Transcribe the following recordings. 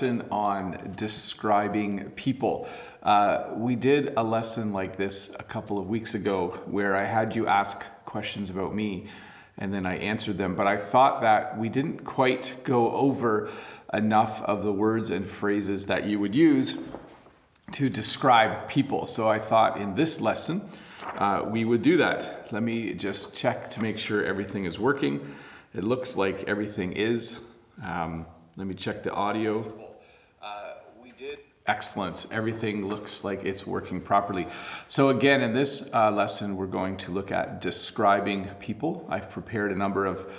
On describing people. We did a lesson like this a couple of weeks ago where I had you ask questions about me and then I answered them, but I thought that we didn't quite go over enough of the words and phrases that you would use to describe people. So I thought in this lesson we would do that. Let me just check to make sure everything is working. It looks like everything is. Let me check the audio. Excellent. Everything looks like it's working properly. So again, in this lesson, we're going to look at describing people. I've prepared a number of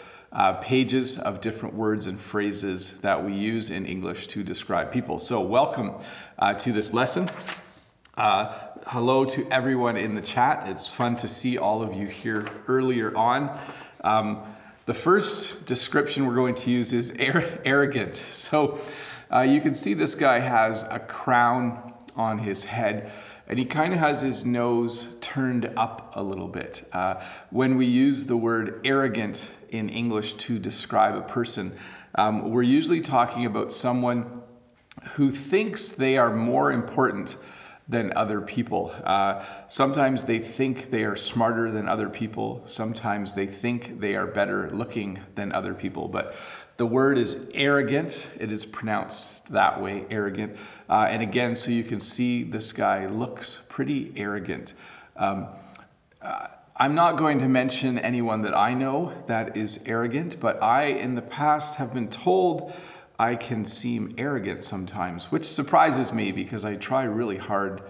pages of different words and phrases that we use in English to describe people. So welcome to this lesson. Hello to everyone in the chat. It's fun to see all of you here earlier on. The first description we're going to use is arrogant. So you can see this guy has a crown on his head and he kind of has his nose turned up a little bit. When we use the word arrogant in English to describe a person, we're usually talking about someone who thinks they are more important than other people. Sometimes they think they are smarter than other people. Sometimes they think they are better looking than other people. But the word is arrogant. It is pronounced that way, arrogant. And again, so you can see this guy looks pretty arrogant. I'm not going to mention anyone that I know that is arrogant, but I, in the past, have been told I can seem arrogant sometimes, which surprises me because I try really hard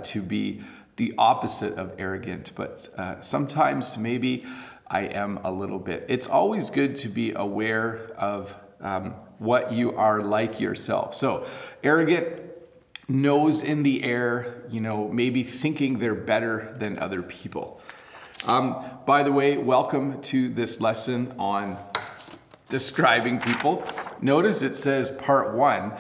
to be the opposite of arrogant, but sometimes maybe I am a little bit. It's always good to be aware of what you are like yourself. So arrogant, nose in the air, you know, maybe thinking they're better than other people. By the way, welcome to this lesson on describing people. Notice it says part 1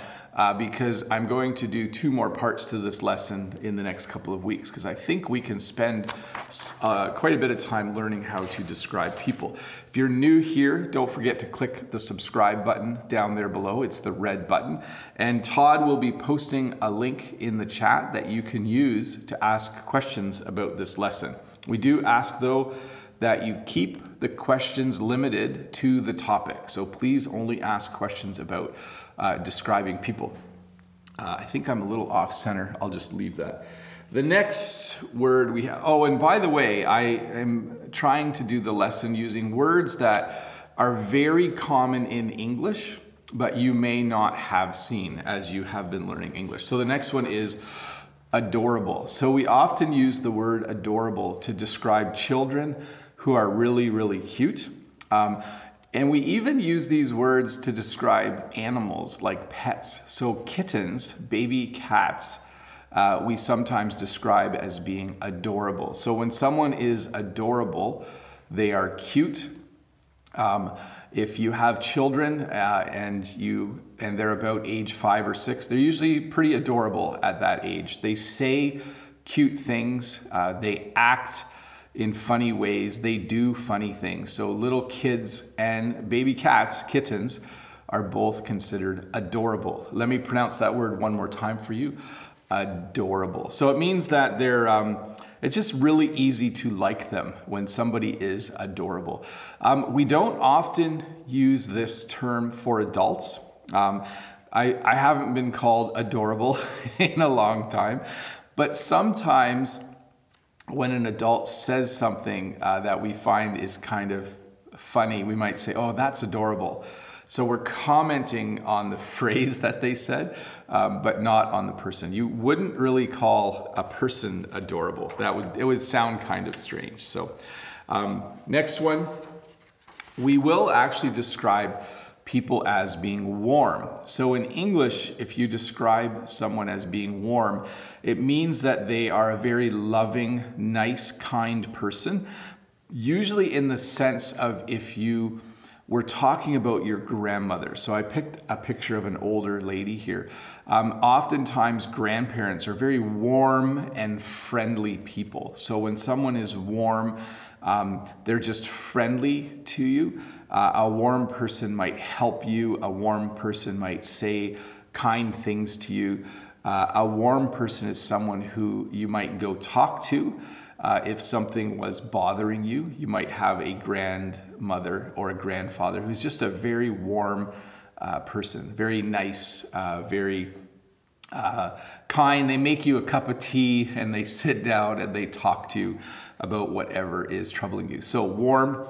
because I'm going to do 2 more parts to this lesson in the next couple of weeks because I think we can spend quite a bit of time learning how to describe people. If you're new here, don't forget to click the subscribe button down there below. It's the red button. And Todd will be posting a link in the chat that you can use to ask questions about this lesson. We do ask though that you keep the questions limited to the topic. So please only ask questions about describing people. I think I'm a little off center. I'll just leave that. The next word we have, oh, and by the way, I am trying to do the lesson using words that are very common in English, but you may not have seen as you have been learning English. So the next one is adorable. So we often use the word adorable to describe children who are really, really cute. And we even use these words to describe animals like pets. So kittens, baby cats, we sometimes describe as being adorable. So when someone is adorable, they are cute. If you have children and they're about age 5 or 6, they're usually pretty adorable at that age. They say cute things, they act in funny ways, they do funny things. So little kids and baby cats, kittens, are both considered adorable. Let me pronounce that word one more time for you, adorable. So it means that it's just really easy to like them when somebody is adorable. We don't often use this term for adults. I haven't been called adorable in a long time, but sometimes when an adult says something that we find is kind of funny, we might say, oh, that's adorable. So we're commenting on the phrase that they said, but not on the person. You wouldn't really call a person adorable. It would sound kind of strange. So next one, we will actually describe people as being warm. So in English, if you describe someone as being warm, it means that they are a very loving, nice, kind person. Usually in the sense of if you were talking about your grandmother. So I picked a picture of an older lady here. Oftentimes grandparents are very warm and friendly people. So when someone is warm, they're just friendly to you. A warm person might help you. A warm person might say kind things to you. A warm person is someone who you might go talk to. If something was bothering you, you might have a grandmother or a grandfather who's just a very warm person, very nice, very kind. They make you a cup of tea and they sit down and they talk to you about whatever is troubling you. So warm,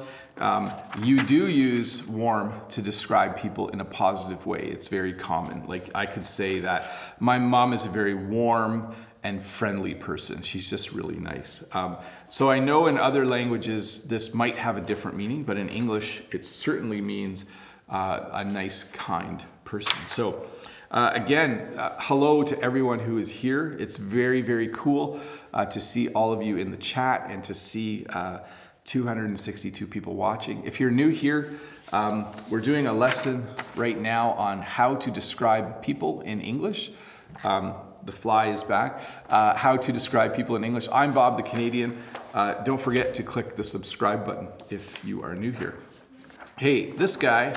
you do use warm to describe people in a positive way. It's very common. Like I could say that my mom is a very warm and friendly person. She's just really nice. So I know in other languages this might have a different meaning, but in English it certainly means a nice, kind person. So again, hello to everyone who is here. It's very, very cool to see all of you in the chat and to see 262 people watching. If you're new here, we're doing a lesson right now on how to describe people in English. The fly is back. How to describe people in English. I'm Bob the Canadian. Don't forget to click the subscribe button if you are new here. Hey, this guy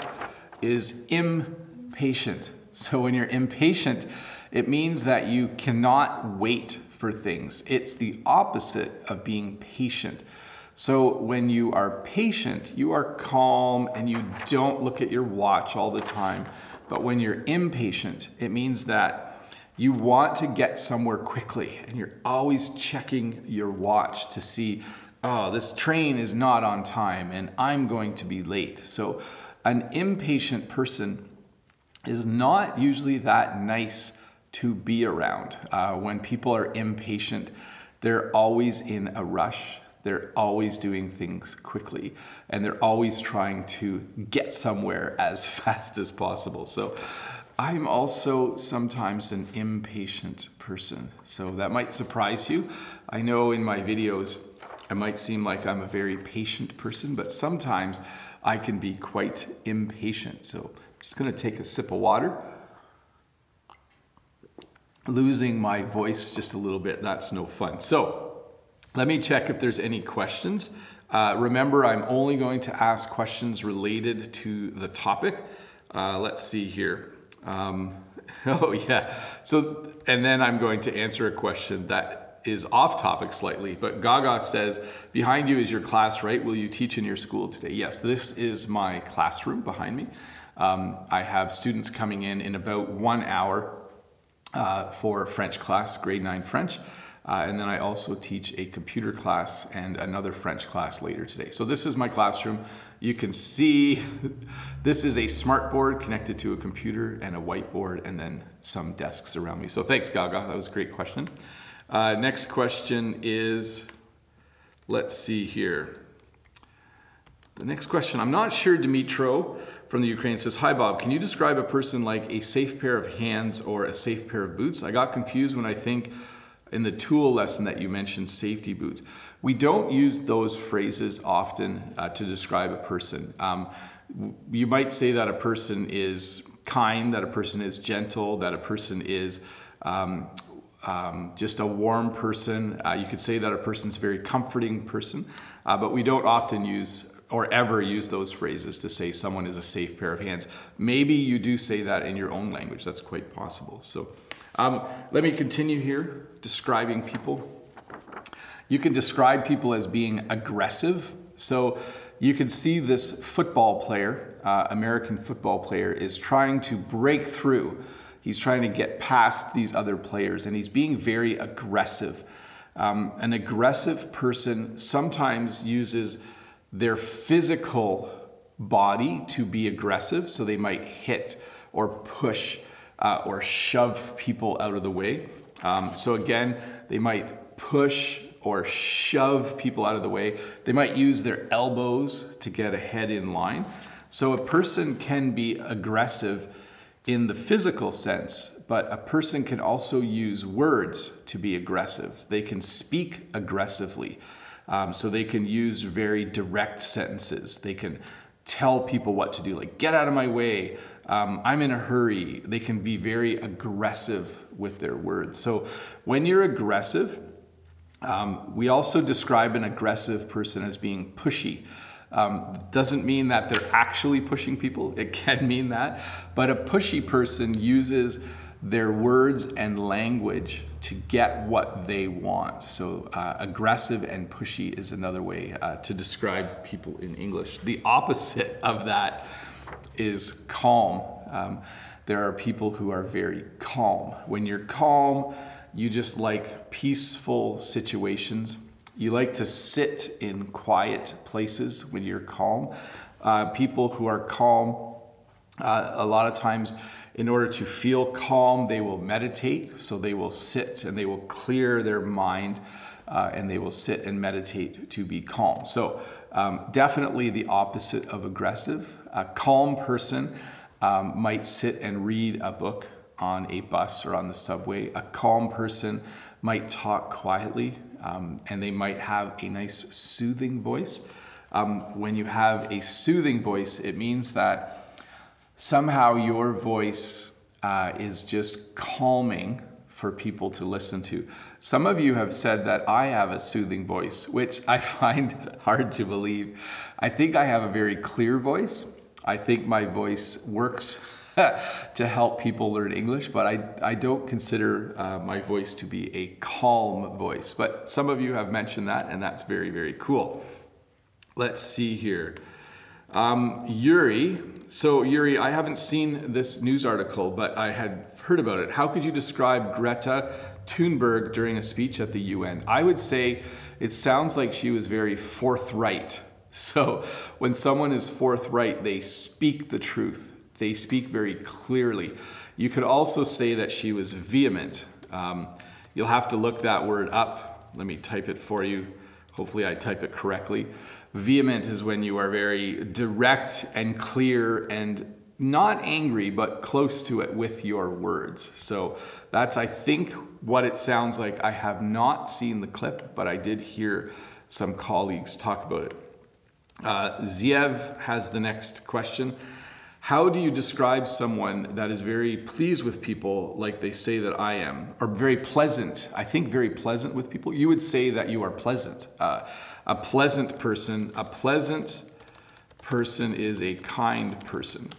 is impatient. So when you're impatient, it means that you cannot wait for things. It's the opposite of being patient. So when you are patient, you are calm and you don't look at your watch all the time. But when you're impatient, it means that you want to get somewhere quickly and you're always checking your watch to see, oh, this train is not on time and I'm going to be late. So an impatient person is not usually that nice to be around. When people are impatient, they're always in a rush. They're always doing things quickly and they're always trying to get somewhere as fast as possible. So I'm also sometimes an impatient person. So that might surprise you. I know in my videos, I might seem like I'm a very patient person, but sometimes I can be quite impatient. So I'm just gonna take a sip of water. Losing my voice just a little bit, that's no fun. So let me check if there's any questions. Remember, I'm only going to ask questions related to the topic. Let's see here. Oh yeah. So, and then I'm going to answer a question that is off topic slightly, but Gaga says, behind you is your class, right? Will you teach in your school today? Yes, this is my classroom behind me. I have students coming in about 1 hour for French class, grade 9 French. And then I also teach a computer class and another French class later today. So this is my classroom. You can see this is a smart board connected to a computer and a whiteboard and then some desks around me. So thanks, Gaga. That was a great question. Next question is, let's see here. The next question, I'm not sure, Dimitro from the Ukraine says, hi Bob, can you describe a person like a safe pair of hands or a safe pair of boots? I got confused when I think in the tool lesson that you mentioned safety boots. We don't use those phrases often to describe a person. You might say that a person is kind, that a person is gentle, that a person is just a warm person. You could say that a person's a very comforting person, but we don't often use or ever use those phrases to say someone is a safe pair of hands. Maybe you do say that in your own language. That's quite possible. So let me continue here describing people. You can describe people as being aggressive. So you can see this football player, American football player, is trying to break through. He's trying to get past these other players and he's being very aggressive. An aggressive person sometimes uses their physical body to be aggressive. So they might hit or push or shove people out of the way. So again, they might push or shove people out of the way. They might use their elbows to get ahead in line. So a person can be aggressive in the physical sense, but a person can also use words to be aggressive. They can speak aggressively. So they can use very direct sentences. They can tell people what to do, like, get out of my way. I'm in a hurry. They can be very aggressive with their words. So when you're aggressive, we also describe an aggressive person as being pushy. Doesn't mean that they're actually pushing people. It can mean that. But a pushy person uses their words and language to get what they want. So aggressive and pushy is another way to describe people in English. The opposite of that is calm. There are people who are very calm. When you're calm, you just like peaceful situations. You like to sit in quiet places when you're calm. People who are calm, a lot of times, in order to feel calm, they will meditate. So they will sit and they will clear their mind and they will sit and meditate to be calm. So definitely the opposite of aggressive. A calm person might sit and read a book on a bus or on the subway. A calm person might talk quietly and they might have a nice soothing voice. When you have a soothing voice, it means that somehow your voice is just calming for people to listen to. Some of you have said that I have a soothing voice, which I find hard to believe. I think I have a very clear voice. I think my voice works to help people learn English, but I don't consider my voice to be a calm voice. But some of you have mentioned that, and that's very, very cool. Let's see here. Yuri. So Yuri, I haven't seen this news article, but I had heard about it. How could you describe Greta Thunberg during a speech at the UN? I would say it sounds like she was very forthright. So when someone is forthright, they speak the truth. They speak very clearly. You could also say that she was vehement. You'll have to look that word up. Let me type it for you. Hopefully I type it correctly. Vehement is when you are very direct and clear and not angry, but close to it with your words. So that's, I think, what it sounds like. I have not seen the clip, but I did hear some colleagues talk about it. Ziev has the next question. How do you describe someone that is very pleased with people like they say that I am? Or very pleasant, I think very pleasant with people? You would say that you are pleasant. A pleasant person is a kind person.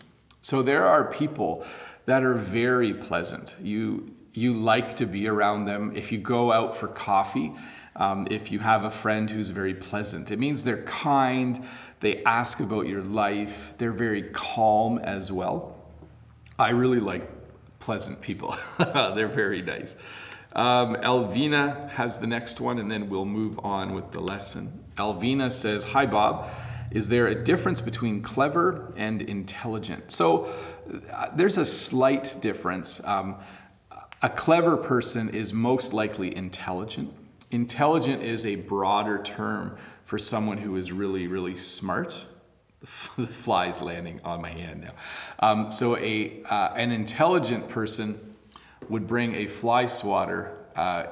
So there are people that are very pleasant. You like to be around them. If you go out for coffee, if you have a friend who's very pleasant, it means they're kind, they ask about your life, they're very calm as well. I really like pleasant people. They're very nice. Elvina has the next one, and then we'll move on with the lesson. Elvina says, hi Bob, is there a difference between clever and intelligent? So there's a slight difference. A clever person is most likely intelligent. Intelligent is a broader term for someone who is really, really smart. The fly's landing on my hand now. So an intelligent person would bring a fly swatter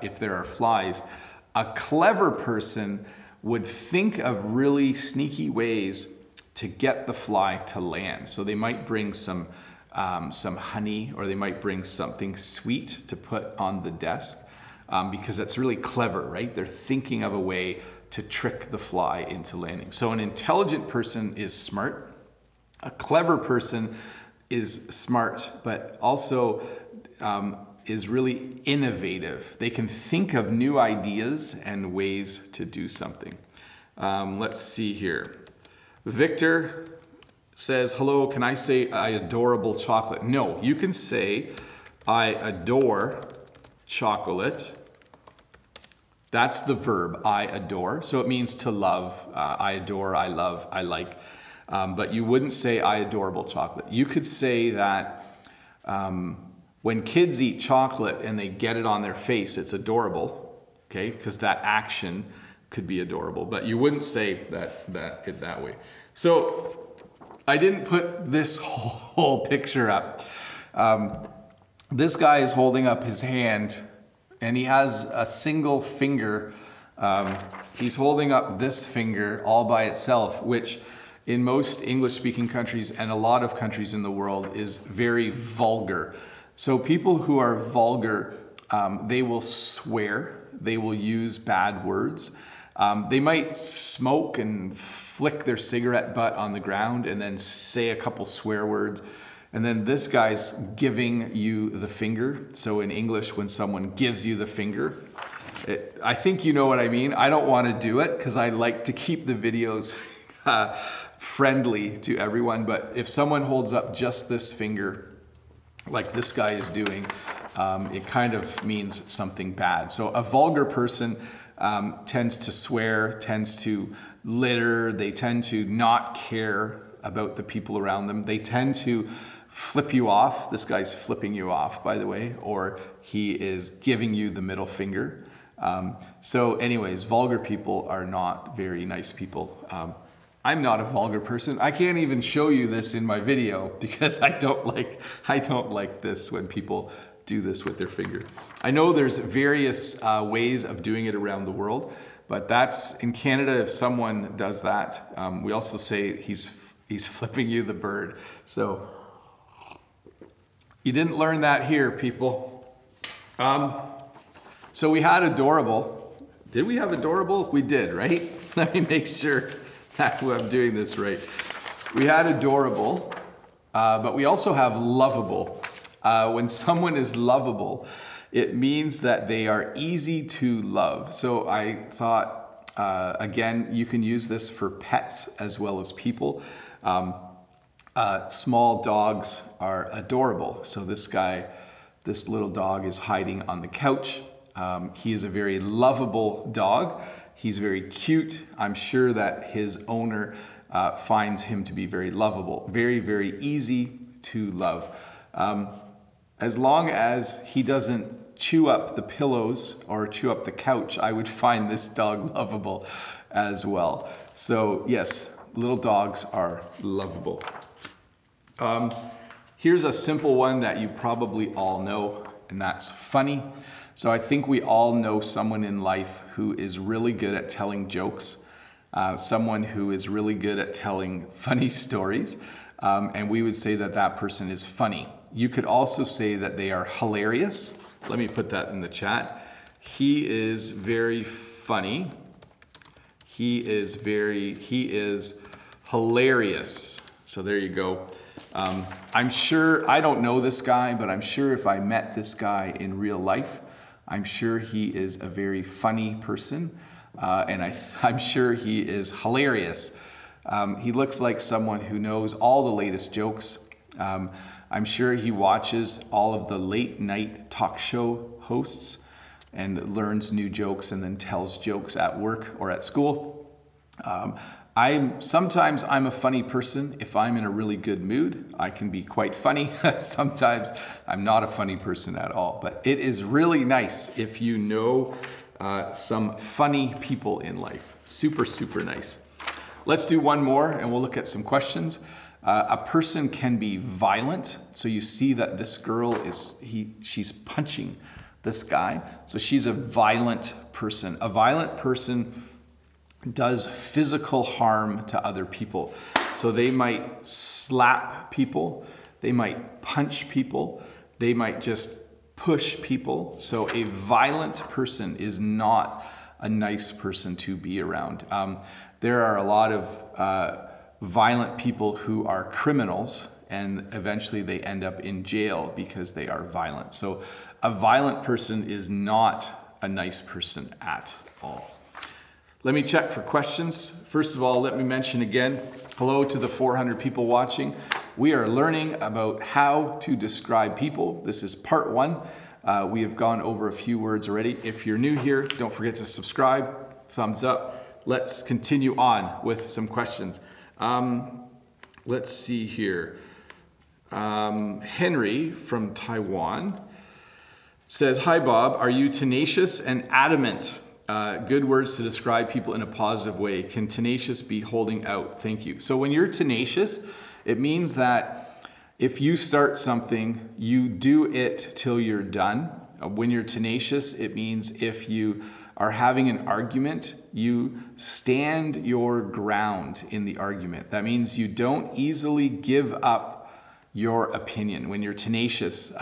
if there are flies. A clever person would think of really sneaky ways to get the fly to land. So they might bring some honey, or they might bring something sweet to put on the desk because that's really clever, right? They're thinking of a way to trick the fly into landing. So an intelligent person is smart. A clever person is smart, but also is really innovative. They can think of new ideas and ways to do something. Let's see here. Victor says, hello, can I say I adorable chocolate? No, you can say I adore chocolate. That's the verb, I adore. So it means to love. I adore, I love, I like. But you wouldn't say I adorable chocolate. You could say that when kids eat chocolate and they get it on their face, it's adorable, okay? Because that action could be adorable, but you wouldn't say that way. So I didn't put this whole picture up. This guy is holding up his hand and he has a single finger. He's holding up this finger all by itself, which in most English-speaking countries and a lot of countries in the world is very vulgar. So people who are vulgar, they will swear, they will use bad words. They might smoke and flick their cigarette butt on the ground and then say a couple swear words. And then this guy's giving you the finger. So in English, when someone gives you the finger, I think you know what I mean. I don't want to do it because I like to keep the videos friendly to everyone. But if someone holds up just this finger, like this guy is doing, it kind of means something bad. So a vulgar person tends to swear, tends to litter, they tend to not care about the people around them. They tend to flip you off. This guy's flipping you off, by the way, or he is giving you the middle finger. So anyways, vulgar people are not very nice people. I'm not a vulgar person. I can't even show you this in my video because I don't like this when people do this with their finger. I know there's various ways of doing it around the world, but that's in Canada. If someone does that, we also say he's flipping you the bird. So you didn't learn that here, people. So we had adorable. Did we have adorable? We did, right? Let me make sure that I'm doing this right. We had adorable, but we also have lovable. When someone is lovable, it means that they are easy to love. So I thought, again, you can use this for pets as well as people. Small dogs are adorable. So this little dog is hiding on the couch. He is a very lovable dog. He's very cute. I'm sure that his owner finds him to be very lovable, very, very easy to love. As long as he doesn't chew up the pillows or chew up the couch, I would find this dog lovable as well. So yes, little dogs are lovable. Here's a simple one that you probably all know, and that's funny. So I think we all know someone in life who is really good at telling jokes, someone who is really good at telling funny stories, and we would say that that person is funny. You could also say that they are hilarious. Let me put that in the chat. He is very funny. He is hilarious. So there you go. I'm sure, I don't know this guy, but I'm sure if I met this guy in real life, I'm sure he is a very funny person, and I'm sure he is hilarious. He looks like someone who knows all the latest jokes. I'm sure he watches all of the late night talk show hosts and learns new jokes and then tells jokes at work or at school. Sometimes I'm a funny person. If I'm in a really good mood, I can be quite funny. Sometimes I'm not a funny person at all, but it is really nice if you know some funny people in life. Super, super nice. Let's do one more and we'll look at some questions. A person can be violent. So you see that this girl she's punching this guy. So she's a violent person. A violent person does physical harm to other people. So they might slap people, they might punch people, they might just push people. So a violent person is not a nice person to be around. There are a lot of violent people who are criminals, and eventually they end up in jail because they are violent. So a violent person is not a nice person at all. Let me check for questions. First of all, let me mention again, hello to the 400 people watching. We are learning about how to describe people. This is part 1. We have gone over a few words already. If you're new here, don't forget to subscribe, thumbs up. Let's continue on with some questions. Let's see here. Henry from Taiwan says, "Hi Bob, are you tenacious and adamant? Good words to describe people in a positive way. Can tenacious be holding out? Thank you." So when you're tenacious, it means that if you start something, you do it till you're done. When you're tenacious, it means if you are having an argument, you stand your ground in the argument. That means you don't easily give up your opinion when you're tenacious.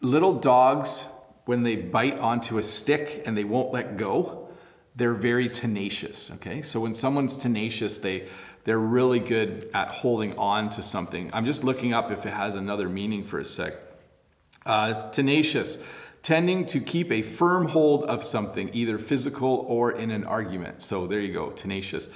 Little dogs, when they bite onto a stick and they won't let go, they're very tenacious, okay? So when someone's tenacious, they they're really good at holding on to something. I'm just looking up if it has another meaning for a sec. Tenacious, tending to keep a firm hold of something, either physical or in an argument. So there you go, tenacious.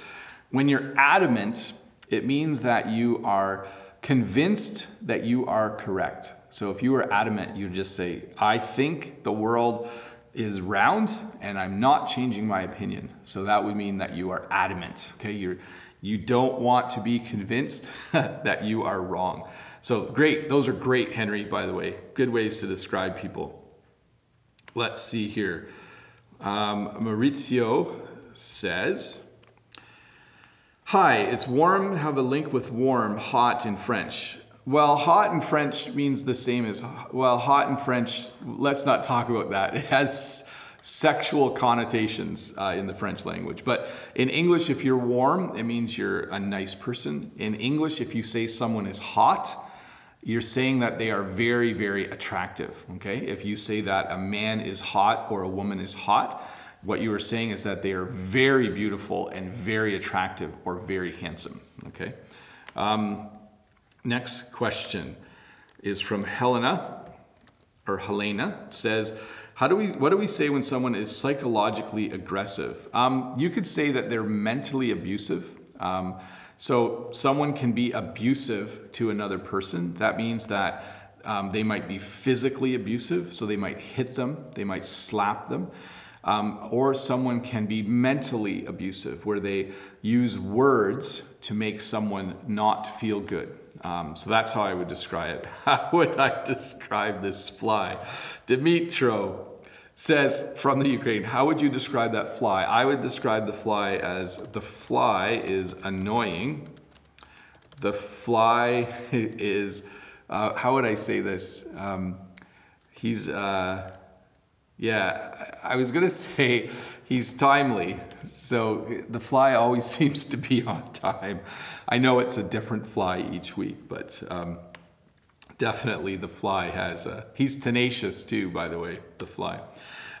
When you're adamant, it means that you are convinced that you are correct. So if you were adamant, you just say, I think the world is round and I'm not changing my opinion. So that would mean that you are adamant. Okay, you don't want to be convinced that you are wrong. So great, those are great, Henry, by the way. Good ways to describe people. Let's see here. Maurizio says, hi, it's warm, have a link with warm, hot in French. Well, hot in French means the same as, well, hot in French, let's not talk about that. It has sexual connotations in the French language. But in English, if you're warm, it means you're a nice person. In English, if you say someone is hot, you're saying that they are very, very attractive, okay? If you say that a man is hot or a woman is hot, what you are saying is that they are very beautiful and very attractive or very handsome, okay? Next question is from Helena, says, what do we say when someone is psychologically aggressive? You could say that they're mentally abusive. So someone can be abusive to another person. That means that they might be physically abusive, so they might hit them, they might slap them. Or someone can be mentally abusive, where they use words to make someone not feel good. So that's how I would describe it. How would I describe this fly? Dimitro says from the Ukraine, how would you describe that fly? I would describe the fly as, the fly is annoying. The fly is, how would I say this? Yeah, I was gonna say he's timely. So the fly always seems to be on time. I know it's a different fly each week, but definitely the fly has, he's tenacious too, by the way, the fly.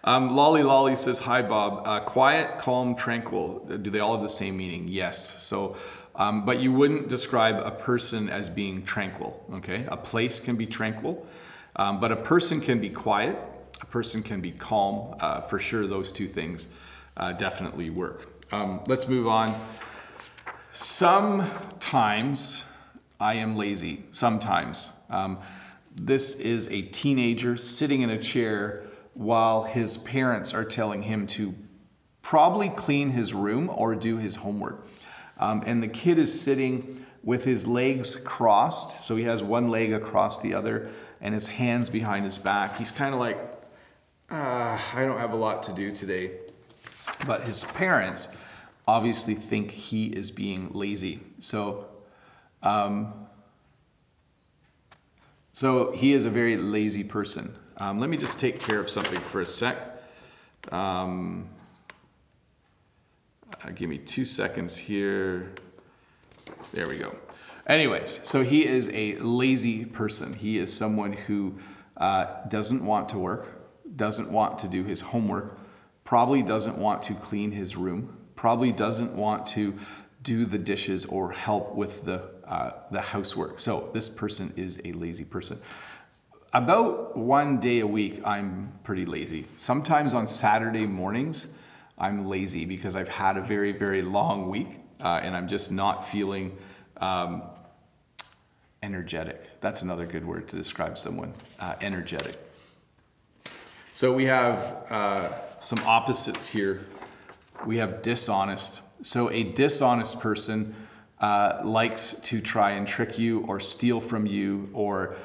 Lolly says, hi Bob, quiet, calm, tranquil. Do they all have the same meaning? Yes. So, but you wouldn't describe a person as being tranquil, okay? A place can be tranquil, but a person can be quiet, a person can be calm. For sure, those two things definitely work. Let's move on. Sometimes I am lazy, sometimes. This is a teenager sitting in a chair while his parents are telling him to probably clean his room or do his homework. And the kid is sitting with his legs crossed. So he has one leg across the other and his hands behind his back. He's kind of like, I don't have a lot to do today. But his parents obviously think he is being lazy. So he is a very lazy person. Let me just take care of something for a sec. Give me 2 seconds here. There we go. Anyways, so he is a lazy person. He is someone who doesn't want to work, doesn't want to do his homework, probably doesn't want to clean his room, probably doesn't want to do the dishes or help with the housework. So this person is a lazy person. About 1 day a week, I'm pretty lazy. Sometimes on Saturday mornings, I'm lazy because I've had a very, very long week and I'm just not feeling energetic. That's another good word to describe someone, energetic. So we have some opposites here. We have dishonest. So a dishonest person likes to try and trick you or steal from you or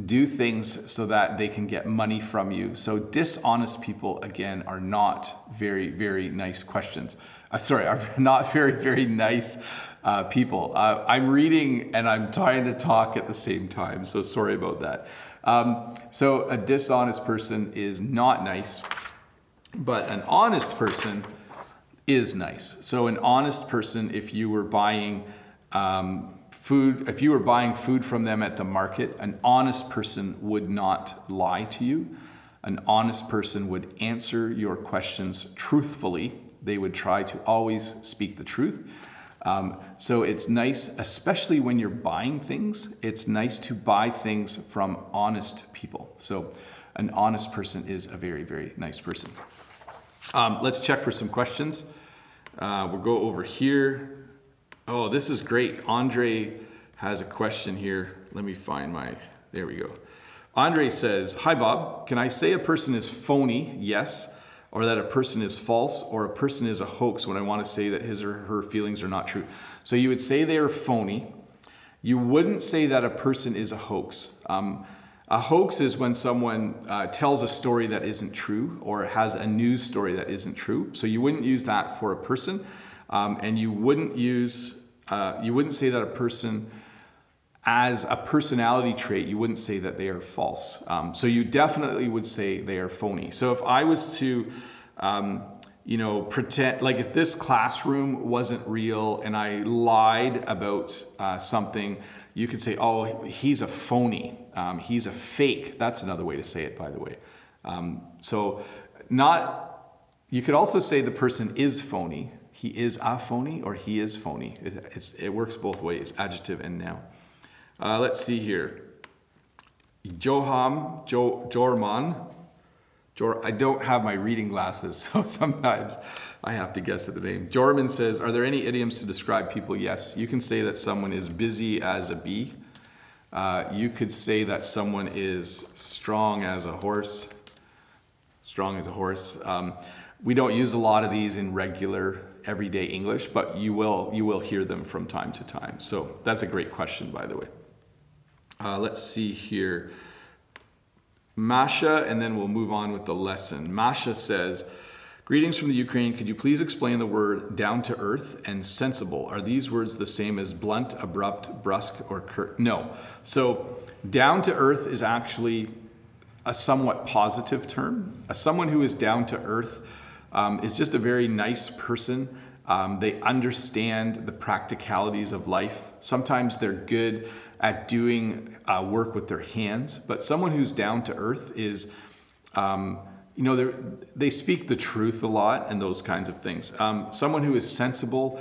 do things so that they can get money from you. So dishonest people, again, are not very, very nice questions. Are not very, very nice people. I'm reading and I'm trying to talk at the same time, so sorry about that. So a dishonest person is not nice, but an honest person is nice. So an honest person, if you were buying food from them at the market, an honest person would not lie to you. An honest person would answer your questions truthfully. They would try to always speak the truth. So it's nice, especially when you're buying things, it's nice to buy things from honest people. So an honest person is a very, very nice person. Let's check for some questions. We'll go over here. Oh, this is great. Andre has a question here. Let me find there we go. Andre says, "Hi Bob, can I say a person is phony? Yes. Or that a person is false, or a person is a hoax when I want to say that his or her feelings are not true." So you would say they are phony. You wouldn't say that a person is a hoax. A hoax is when someone tells a story that isn't true or has a news story that isn't true. So you wouldn't use that for a person, and you wouldn't say that a person, as a personality trait, you wouldn't say that they are false. So you definitely would say they are phony. So if I was to, pretend, like if this classroom wasn't real and I lied about something, you could say, "Oh, he's a phony. He's a fake." That's another way to say it, by the way. You could also say the person is phony. He is a phony, or he is phony. It works both ways, adjective and noun. Let's see here. Jorman. I don't have my reading glasses, so sometimes I have to guess at the name. Jorman says, "Are there any idioms to describe people?" Yes. You can say that someone is busy as a bee. You could say that someone is strong as a horse. Strong as a horse. We don't use a lot of these in regular, everyday English, but you will hear them from time to time. So that's a great question, by the way. Let's see here. Masha, and then we'll move on with the lesson. Masha says, "Greetings from the Ukraine. Could you please explain the word down to earth and sensible? Are these words the same as blunt, abrupt, brusque, or curt?" No. So down to earth is actually a somewhat positive term. Someone who is down to earth is just a very nice person. They understand the practicalities of life. Sometimes they're good at doing work with their hands, but someone who's down to earth is, they speak the truth a lot and those kinds of things. Someone who is sensible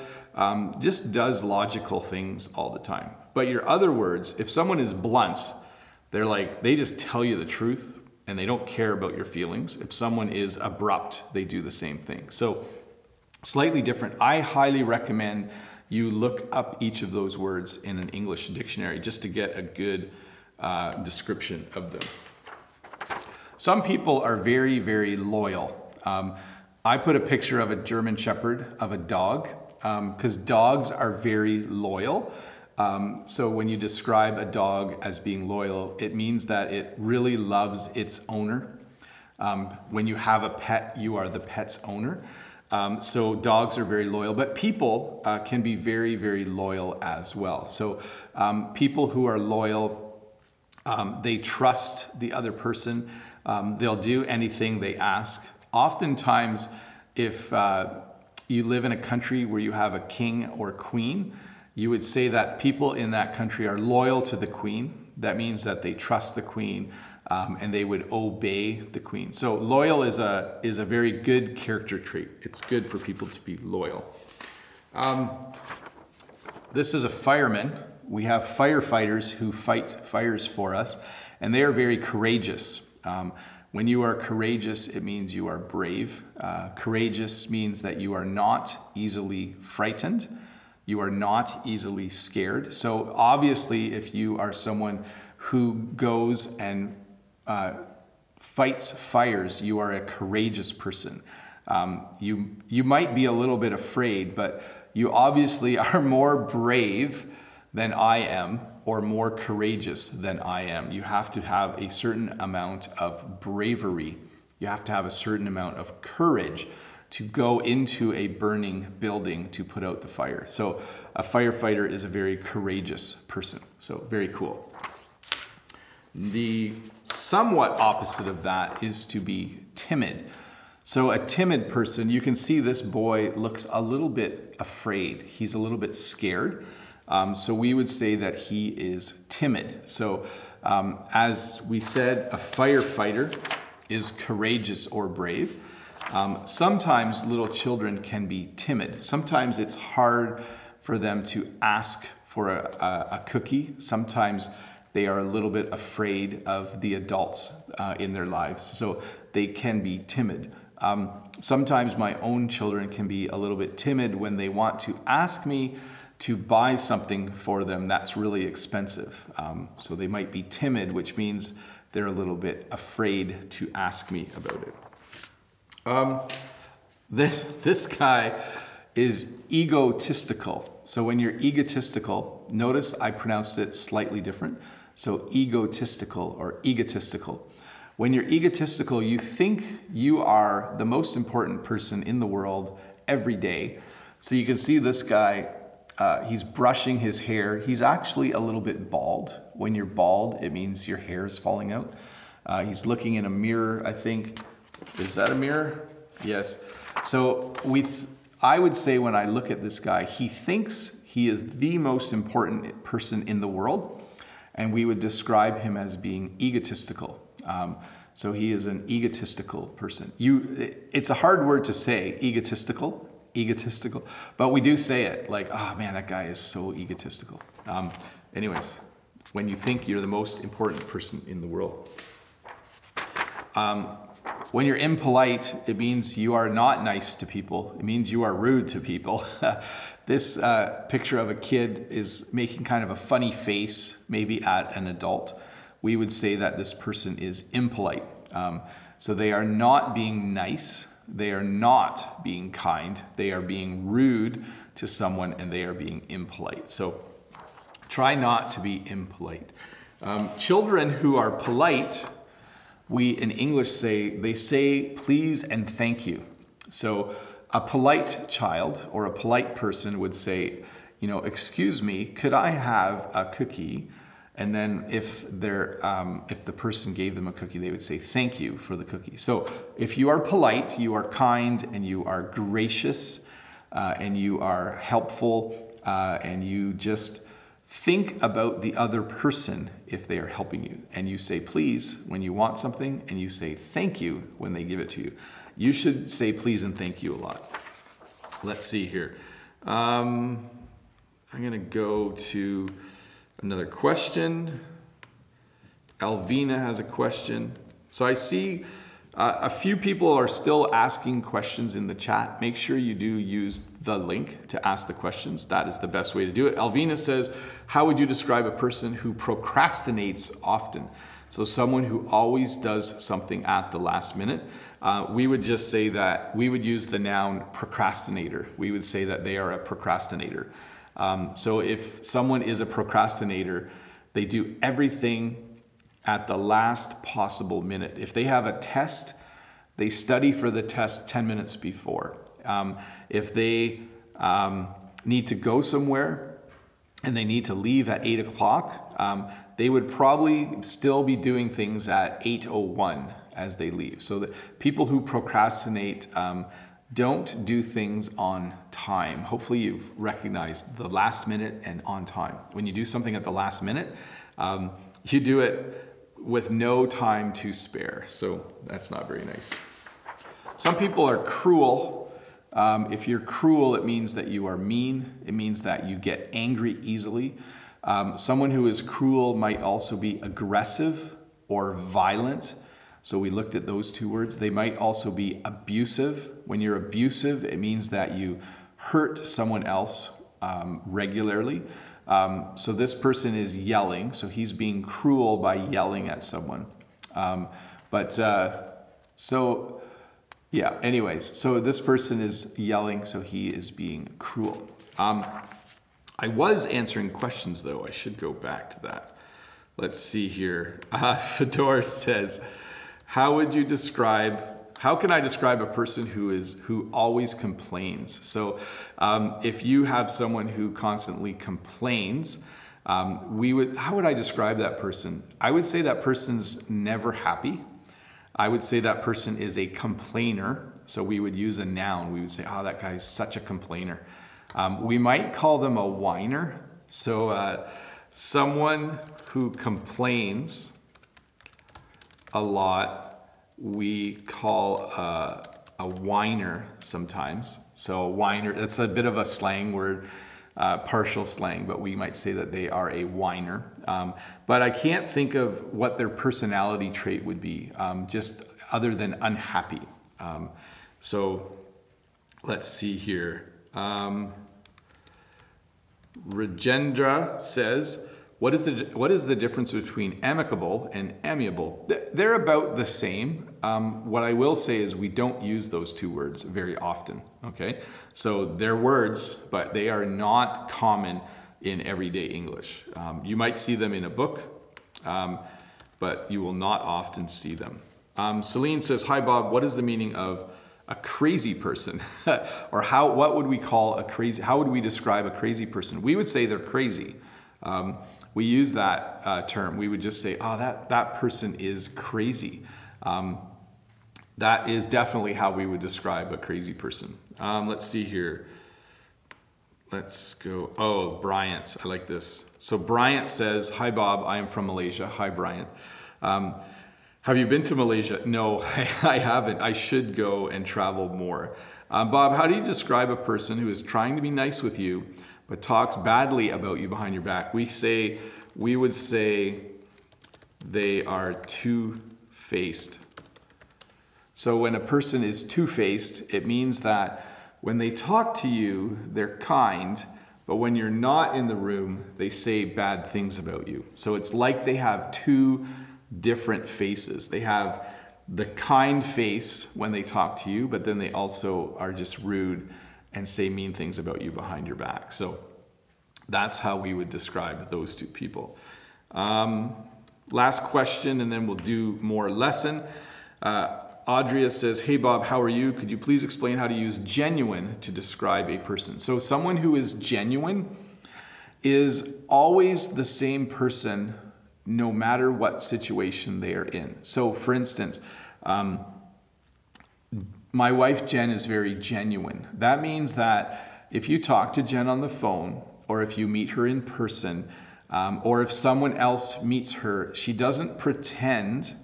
just does logical things all the time. But your other words, if someone is blunt, they just tell you the truth and they don't care about your feelings. If someone is abrupt, they do the same thing. So slightly different. I highly recommend you look up each of those words in an English dictionary just to get a good description of them. Some people are very, very loyal. I put a picture of a German Shepherd, of a dog, because dogs are very loyal. So when you describe a dog as being loyal, it means that it really loves its owner. When you have a pet, you are the pet's owner. So dogs are very loyal, but people can be very, very loyal as well. So people who are loyal, they trust the other person. They'll do anything they ask. Oftentimes, if you live in a country where you have a king or queen, you would say that people in that country are loyal to the queen. That means that they trust the queen. And they would obey the queen. So loyal is a very good character trait. It's good for people to be loyal. This is a fireman. We have firefighters who fight fires for us, and they are very courageous. When you are courageous, it means you are brave. Courageous means that you are not easily frightened. You are not easily scared. So obviously, if you are someone who goes and fights fires, you are a courageous person. You might be a little bit afraid, but you obviously are more brave than I am, or more courageous than I am. You have to have a certain amount of bravery. You have to have a certain amount of courage to go into a burning building to put out the fire. So a firefighter is a very courageous person. So very cool. The somewhat opposite of that is to be timid. So a timid person, you can see this boy looks a little bit afraid. He's a little bit scared. So we would say that he is timid. So as we said, a firefighter is courageous or brave. Sometimes little children can be timid. Sometimes it's hard for them to ask for a cookie. Sometimes they are a little bit afraid of the adults in their lives, so they can be timid. Sometimes my own children can be a little bit timid when they want to ask me to buy something for them that's really expensive. So they might be timid, which means they're a little bit afraid to ask me about it. This guy is egotistical. So when you're egotistical, notice I pronounced it slightly different. So egotistical or egotistical. When you're egotistical, you think you are the most important person in the world every day. So you can see this guy, he's brushing his hair. He's actually a little bit bald. When you're bald, it means your hair is falling out. He's looking in a mirror, I think. Is that a mirror? Yes. So I would say when I look at this guy, he thinks he is the most important person in the world, and we would describe him as being egotistical. So he is an egotistical person. It's a hard word to say, egotistical, but we do say it like, oh man, that guy is so egotistical. Anyways, when you think you're the most important person in the world. When you're impolite, it means you are not nice to people. It means you are rude to people. This picture of a kid is making kind of a funny face, maybe at an adult. We would say that this person is impolite. So they are not being nice. They are not being kind. They are being rude to someone, and they are being impolite. So try not to be impolite. Children who are polite, we in English say please and thank you. So a polite child or a polite person would say, excuse me, could I have a cookie? And then if the person gave them a cookie, they would say thank you for the cookie. So if you are polite, you are kind, and you are gracious, and you are helpful, and you just think about the other person if they are helping you. And you say please when you want something, and you say thank you when they give it to you. You should say please and thank you a lot. Let's see here. I'm going to go to another question. Alvina has a question. So I see a few people are still asking questions in the chat. Make sure you do use the link to ask the questions. That is the best way to do it. Alvina says, how would you describe a person who procrastinates often? So someone who always does something at the last minute. We would just say that we would use the noun procrastinator. We would say that they are a procrastinator. So if someone is a procrastinator, they do everything at the last possible minute. If they have a test, they study for the test 10 minutes before. If they need to go somewhere and they need to leave at 8 o'clock, they would probably still be doing things at 8:01 as they leave. So the people who procrastinate don't do things on time. Hopefully you've recognized the last minute and on time. When you do something at the last minute, you do it with no time to spare. So that's not very nice. Some people are cruel. If you're cruel, it means that you are mean. It means that you get angry easily. Someone who is cruel might also be aggressive or violent. So we looked at those two words. They might also be abusive. When you're abusive, it means that you hurt someone else regularly. So this person is yelling. So he's being cruel by yelling at someone. Anyways, so this person is yelling, so he is being cruel. I was answering questions, though. I should go back to that. Let's see here. Fedor says, how can I describe a person who always complains? So if you have someone who constantly complains, how would I describe that person? I would say that person's never happy. I would say that person is a complainer. So we would use a noun. We would say, oh, that guy's such a complainer. We might call them a whiner. So someone who complains a lot, we call a whiner sometimes. So a whiner, that's a bit of a slang word. partial slang, but we might say that they are a whiner. But I can't think of what their personality trait would be, just other than unhappy. So let's see here. Rajendra says, what is the difference between amicable and amiable? They're about the same. What I will say is we don't use those two words very often, okay? So they're words, but they are not common in everyday English. You might see them in a book, but you will not often see them. Celine says, hi Bob, what is the meaning of a crazy person? Or what would we call a crazy, how would we describe a crazy person? We would say they're crazy. We use that term. We would just say, oh, that person is crazy. That is definitely how we would describe a crazy person. Let's see here. Let's go. Oh, Bryant, I like this. So Bryant says, hi Bob, I am from Malaysia. Hi Bryant. Have you been to Malaysia? No, I haven't. I should go and travel more. Bob, how do you describe a person who is trying to be nice with you, but talks badly about you behind your back? We would say they are two-faced. So when a person is two-faced, it means that when they talk to you, they're kind, but when you're not in the room, they say bad things about you. So it's like they have two different faces. They have the kind face when they talk to you, but then they also are just rude and say mean things about you behind your back. So that's how we would describe those two people. Last question, and then we'll do more lesson. Audria says, hey Bob, how are you? Could you please explain how to use genuine to describe a person? So someone who is genuine is always the same person no matter what situation they are in. So for instance, my wife Jen is very genuine. That means that if you talk to Jen on the phone, or if you meet her in person, or if someone else meets her, she doesn't pretend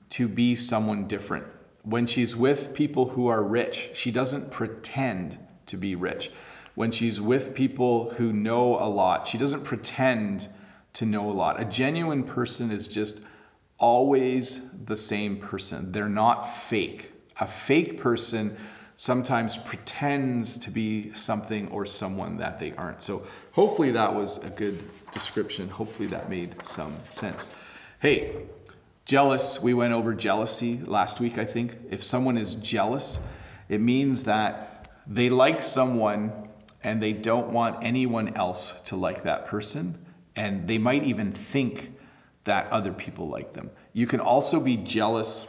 to be someone different. When she's with people who are rich, she doesn't pretend to be rich. When she's with people who know a lot, she doesn't pretend to know a lot. A genuine person is just always the same person. They're not fake. A fake person sometimes pretends to be something or someone that they aren't. So hopefully that was a good description. Hopefully that made some sense. Hey, jealous, we went over jealousy last week, I think. If someone is jealous, it means that they like someone and they don't want anyone else to like that person. And they might even think that other people like them. You can also be jealous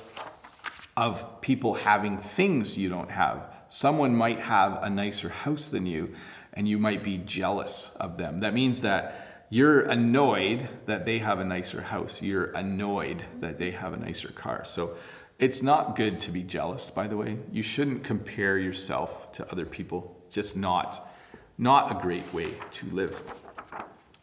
of people having things you don't have. Someone might have a nicer house than you, and you might be jealous of them. That means that you're annoyed that they have a nicer house. You're annoyed that they have a nicer car. So it's not good to be jealous, by the way. You shouldn't compare yourself to other people. Just not a great way to live.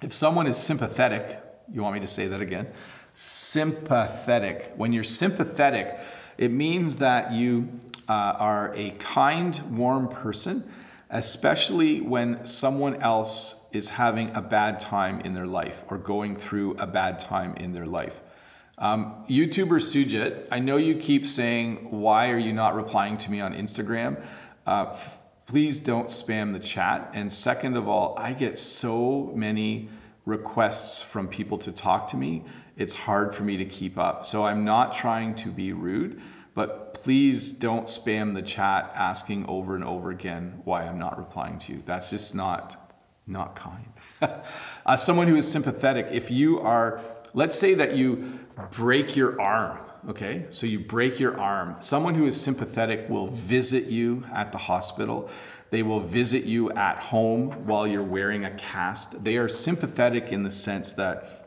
If someone is sympathetic, you want me to say that again? Sympathetic. When you're sympathetic, it means that you are a kind, warm person, especially when someone else is having a bad time in their life or going through a bad time in their life. YouTuber Sujit, I know you keep saying, why are you not replying to me on Instagram? Please don't spam the chat. And second of all, I get so many requests from people to talk to me. It's hard for me to keep up. So I'm not trying to be rude, but please don't spam the chat asking over and over again why I'm not replying to you. That's just not kind. Someone who is sympathetic, if you are, let's say that you break your arm, okay? So you break your arm. Someone who is sympathetic will visit you at the hospital. They will visit you at home while you're wearing a cast. They are sympathetic in the sense that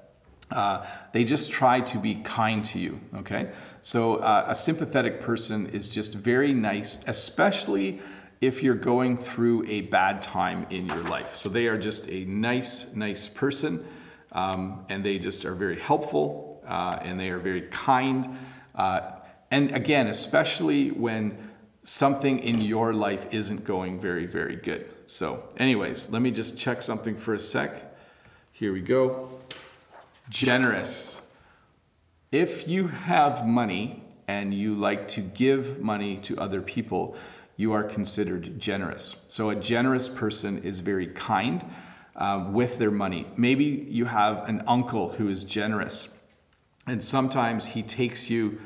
they just try to be kind to you, okay? So a sympathetic person is just very nice, especially if you're going through a bad time in your life. So they are just a nice person, and they just are very helpful, and they are very kind. And again, especially when something in your life isn't going very, very good. So anyways, let me just check something for a sec. Here we go. Generous. If you have money and you like to give money to other people, you are considered generous. So a generous person is very kind with their money. Maybe you have an uncle who is generous, and sometimes he takes you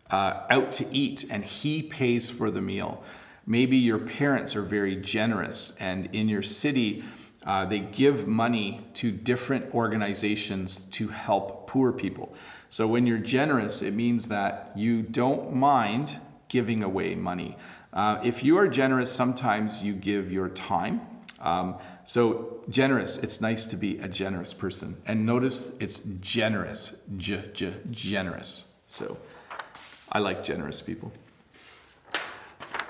out to eat and he pays for the meal. Maybe your parents are very generous, and in your city, they give money to different organizations to help poor people. So when you're generous, it means that you don't mind giving away money. If you are generous, sometimes you give your time. So generous, it's nice to be a generous person. And notice it's generous, generous. So I like generous people.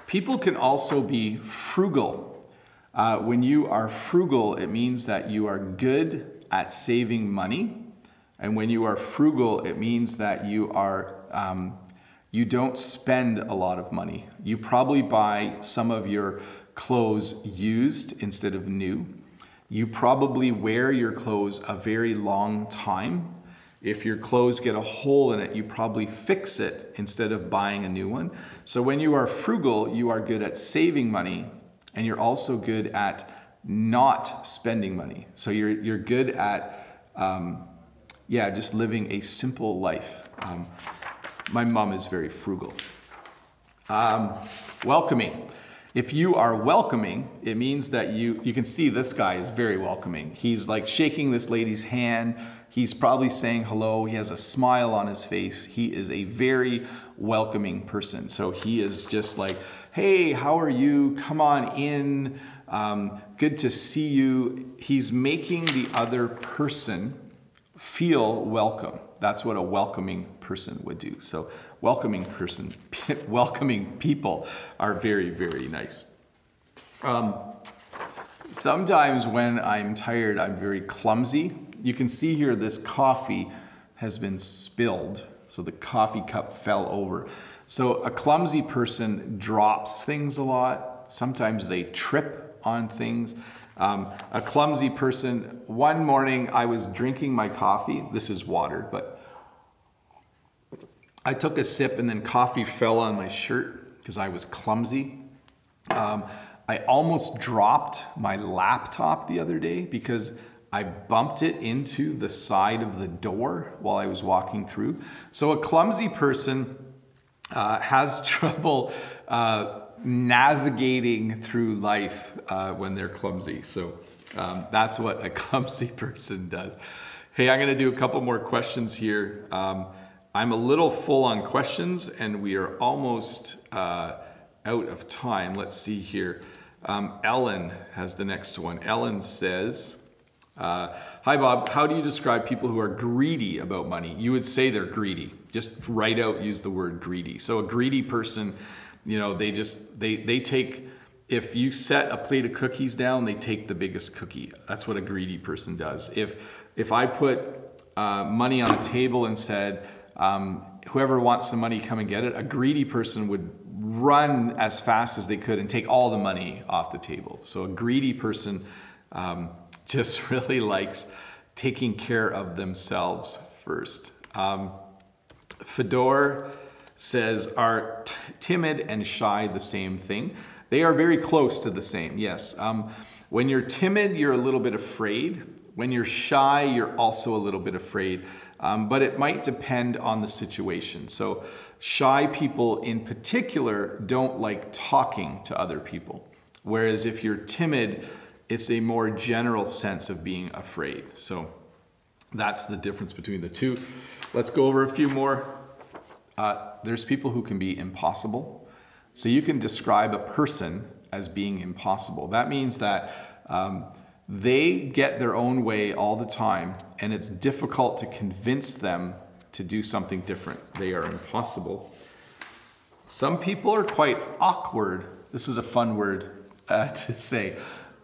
People can also be frugal. When you are frugal, it means that you are good at saving money. And when you are frugal, it means that you are you don't spend a lot of money. You probably buy some of your clothes used instead of new. You probably wear your clothes a very long time. If your clothes get a hole in it, you probably fix it instead of buying a new one. So when you are frugal, you are good at saving money, and you're also good at not spending money. So you're good at just living a simple life. My mom is very frugal. Welcoming. If you are welcoming, it means that you can see this guy is very welcoming. He's like shaking this lady's hand. He's probably saying hello. He has a smile on his face. He is a very welcoming person. So he is just like, hey, how are you? Come on in. Good to see you. He's making the other person feel welcome. That's what a welcoming person would do. So welcoming people are very, very nice. Sometimes when I'm tired, I'm very clumsy. You can see here this coffee has been spilled. So the coffee cup fell over. So a clumsy person drops things a lot. Sometimes they trip on things. A clumsy person, one morning I was drinking my coffee. This is water, but I took a sip and then coffee fell on my shirt because I was clumsy. I almost dropped my laptop the other day because I bumped it into the side of the door while I was walking through. So a clumsy person has trouble navigating through life when they're clumsy. So that's what a clumsy person does. Hey, I'm going to do a couple more questions here. I'm a little full on questions and we are almost out of time. Let's see here. Ellen has the next one. Ellen says, hi Bob, how do you describe people who are greedy about money? You would say they're greedy. Just write out, use the word greedy. So a greedy person, you know, they take, if you set a plate of cookies down, they take the biggest cookie. That's what a greedy person does. If I put money on a table and said, whoever wants the money, come and get it, a greedy person would run as fast as they could and take all the money off the table. So a greedy person just really likes taking care of themselves first. Fedor says, are timid and shy the same thing? They are very close to the same, yes. When you're timid, you're a little bit afraid. When you're shy, you're also a little bit afraid. But it might depend on the situation. So shy people in particular don't like talking to other people. Whereas if you're timid, it's a more general sense of being afraid. So that's the difference between the two. Let's go over a few more. There's people who can be impossible. So you can describe a person as being impossible. That means that they get their own way all the time, and it's difficult to convince them to do something different. They are impossible. Some people are quite awkward. This is a fun word to say,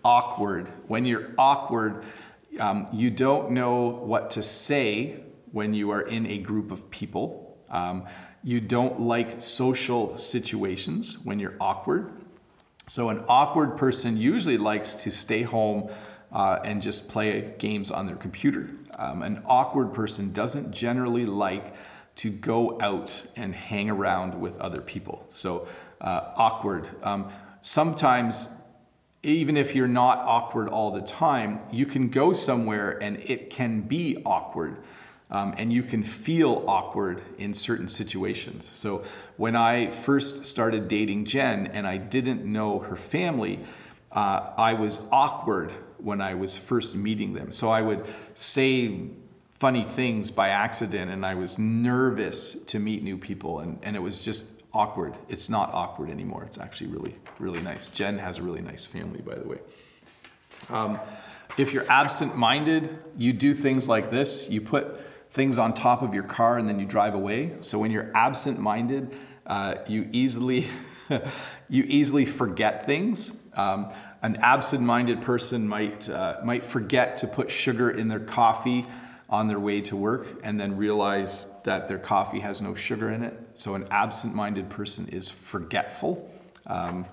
awkward. When you're awkward, you don't know what to say when you are in a group of people. You don't like social situations when you're awkward. So an awkward person usually likes to stay home and just play games on their computer. An awkward person doesn't generally like to go out and hang around with other people. So awkward. Sometimes, even if you're not awkward all the time, you can go somewhere and it can be awkward. And you can feel awkward in certain situations. So when I first started dating Jen and I didn't know her family, I was awkward when I was first meeting them. So I would say funny things by accident and I was nervous to meet new people, and it was just awkward. It's not awkward anymore. It's actually really, really nice. Jen has a really nice family, by the way. If you're absent-minded, you do things like this. You put things on top of your car and then you drive away. So when you're absent-minded, you easily forget things. An absent-minded person might forget to put sugar in their coffee on their way to work and then realize that their coffee has no sugar in it. So an absent-minded person is forgetful. And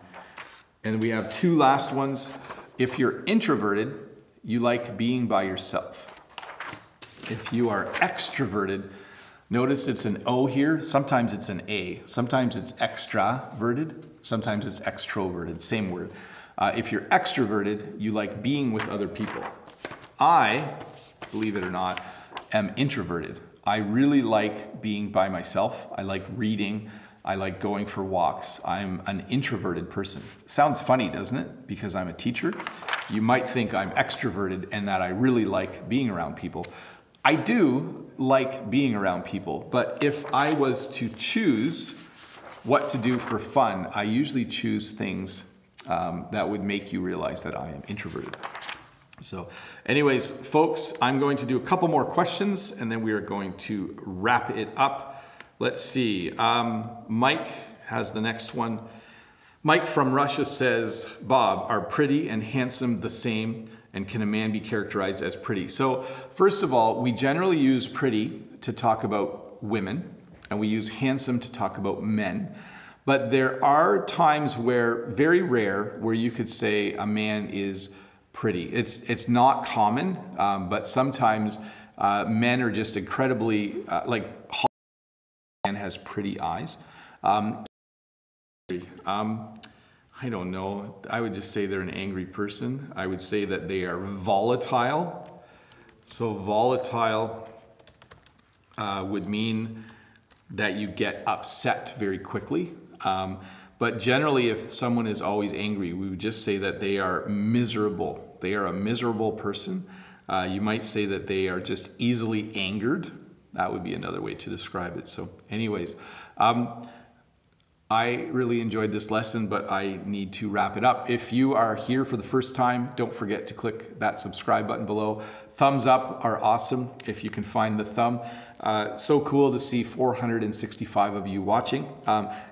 we have two last ones. If you're introverted, you like being by yourself. If you are extroverted, notice it's an O here. Sometimes it's an A. Sometimes it's extraverted. Sometimes it's extroverted. Same word. If you're extroverted, you like being with other people. I, believe it or not, am introverted. I really like being by myself. I like reading. I like going for walks. I'm an introverted person. Sounds funny, doesn't it? Because I'm a teacher. You might think I'm extroverted and that I really like being around people. I do like being around people, but if I was to choose what to do for fun, I usually choose things that would make you realize that I am introverted. So anyways, folks, I'm going to do a couple more questions and then we are going to wrap it up. Let's see. Mike has the next one. Mike from Russia says, Bob, are pretty and handsome the same? And can a man be characterized as pretty? So first of all, we generally use pretty to talk about women, and we use handsome to talk about men. But there are times where, very rare, where you could say a man is pretty. It's not common, but sometimes men are just incredibly, like man has pretty eyes. I don't know. I would just say they're an angry person. I would say that they are volatile. So volatile would mean that you get upset very quickly. But generally, if someone is always angry, we would just say that they are miserable. They are a miserable person. You might say that they are just easily angered. That would be another way to describe it. So anyways, I really enjoyed this lesson, but I need to wrap it up. If you are here for the first time, don't forget to click that subscribe button below. Thumbs up are awesome if you can find the thumb. So cool to see 465 of you watching.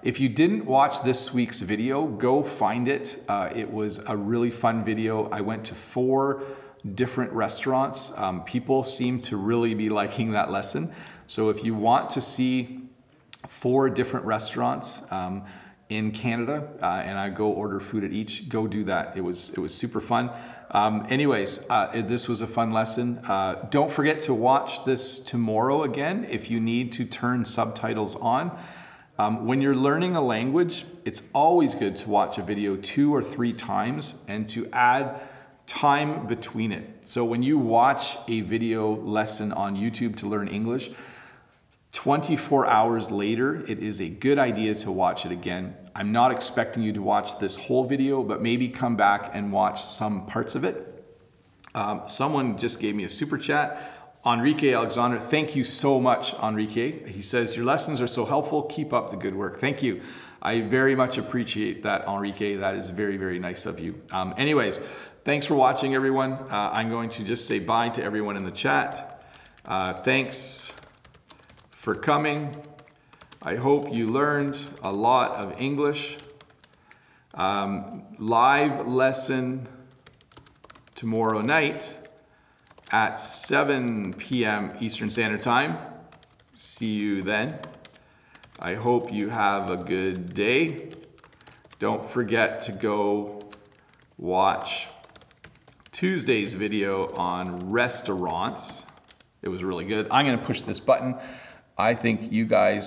If you didn't watch this week's video, go find it. It was a really fun video. I went to 4 different restaurants. People seem to really be liking that lesson. So if you want to see 4 different restaurants in Canada, and I go order food at each, go do that. It was super fun. Anyways, this was a fun lesson. Don't forget to watch this tomorrow again if you need to turn subtitles on. When you're learning a language, it's always good to watch a video 2 or 3 times and to add time between it. So when you watch a video lesson on YouTube to learn English, 24 hours later, it is a good idea to watch it again. I'm not expecting you to watch this whole video, but maybe come back and watch some parts of it. Someone just gave me a super chat. Enrique Alexander, thank you so much, Enrique. He says, your lessons are so helpful. Keep up the good work. Thank you. I very much appreciate that, Enrique. That is very, very nice of you. Anyways, thanks for watching, everyone. I'm going to just say bye to everyone in the chat. Thanks for coming. I hope you learned a lot of English. Live lesson tomorrow night at 7 p.m. Eastern Standard Time. See you then. I hope you have a good day. Don't forget to go watch Tuesday's video on restaurants. It was really good. I'm gonna push this button. I think you guys